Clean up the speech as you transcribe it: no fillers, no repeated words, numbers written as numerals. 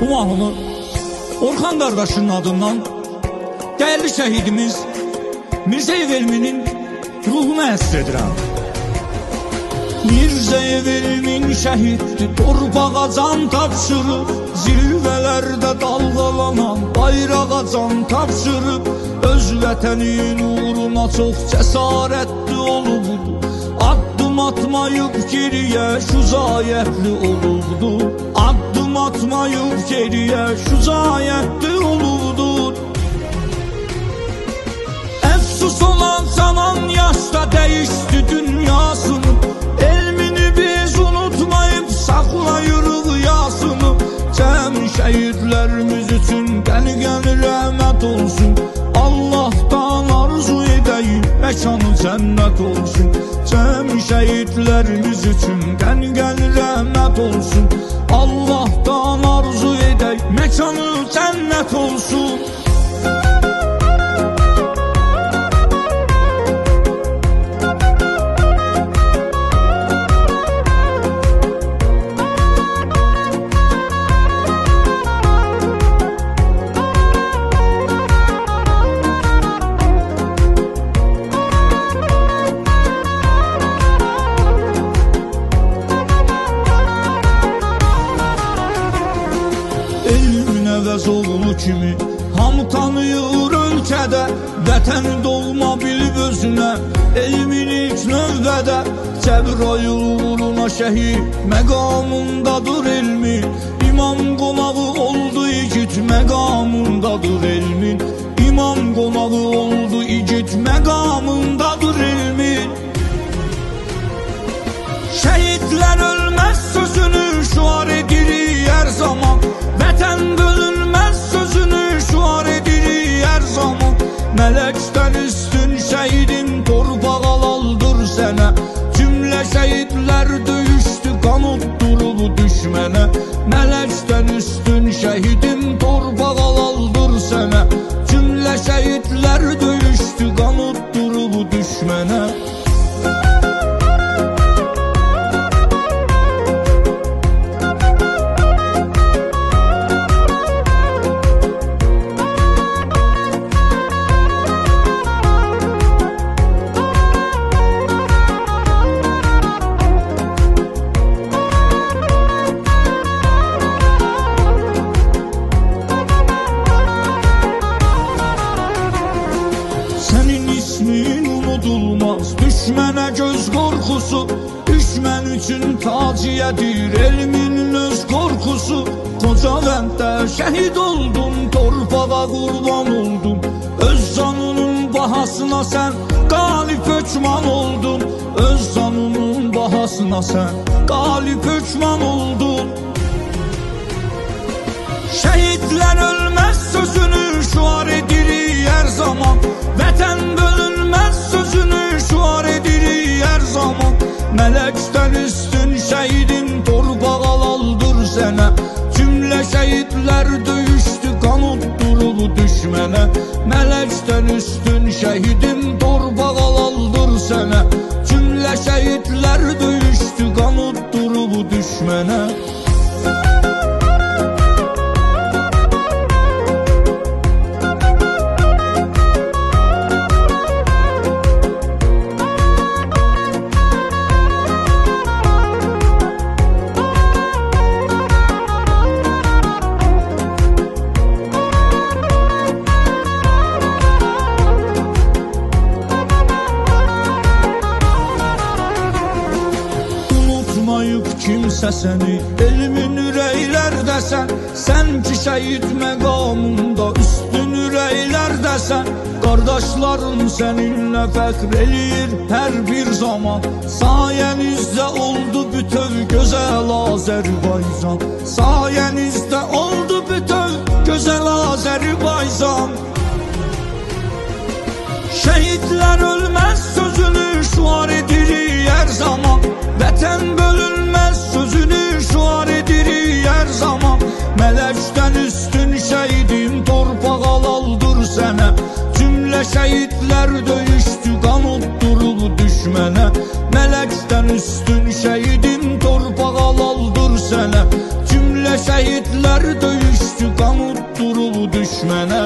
bu mahnını Orxan qardaşının adından değerli şəhidimiz Mirzəyev Elminin ruhuna həsr edirəm. Mirzəyev Elmin şəhiddir, torpağa can tapşırıb, zirvələrdə dalğalanan bayrağa can tapşırıb, öz vətənin uğruna çox cəsarətli olubdu, addım atmayıb geriyə şücaətli olubdu, addım atmayıb geriyə şücaətli olubdu. Əfsus olan zaman yaşda dəyişdi dünyasını, elmini biz unutmayıb saxlayırıq yasını. Cəm şəhidlərimiz üçün qəni-qəni rəhmət olsun, Allah'tan arzu edəyim məkanı cənnət olsun. Cəm şəhidlərimiz üçün qəni-qəni rəhmət olsun, Allah'tan arzu edəyim məkanı cənnət olsun. Oğlu kimi hamı tanıyır ölkədə, vətən doğma bilib özünə, elmin ilk növbədə. Cəbrayıl uğruna şəhid məqamındadır elmin, İmam qonağı oldu igid məqamındadır elmin, İmam qonağı oldu igid məqamındadır elmin. Şəhidlər ölməz sözünü şuar edirik hər zaman, vətən bölünməz sözünü şuar edirik hər zaman. Mələkdən üstün şəhidin torpağa alaldır sənə, cümlə şəhidlər döyüşdü qan utdurub düşmənə. Mələkdən üstün şəhidin torpağa alaldır sənə, cümlə şəhidlər döyüşdü qan utdurub düşmənə. Düşmənə göz qorxusu, düşmən üçün taciyədir elmin öz qorxusu. Xocavənddə şəhid oldum, torpağa qurban oldum, öz canının bahasına sən qalib hökman oldun, öz canının bahasına sən qalib hökman oldun. Şəhidlər ölməz sözünü şuar edirik hər zaman, vətən bölünməz sözünü şuar edirik hər zaman. Mələkdən üstün şəhidin torpağa alaldır sənə, cümlə şəhidlər döyüşdü qan utdurub düşmənə. Mələkdən üstün şəhidin torpağa alaldır sənə, cümlə şəhidlər döyüşdü qan utdurub düşmənə. Kimsə səni elmin ürəklərdəsən, sən ki şəhid məqamında üstün ürəklərdəsən. Qardaşların səninlə fəxr eləyir hər bir zaman, sayənizdə oldu bütöv gözəl Azərbaycan, sayənizdə oldu bütöv gözəl Azərbaycan. Şəhidlər ölməz sözünü şuar edirik hər zaman, vətən bölünməz sözünü şuar edirik hər zaman. Mələkdən üstün şəhidin torpağa alaldır sənə, cümlə şəhidlər döyüşdü qan utdurub düşmənə. Mələkdən üstün şəhidin torpağa alaldır sənə, cümlə Elə şəhidlər döyüşdü, qan utdurub düşmənə.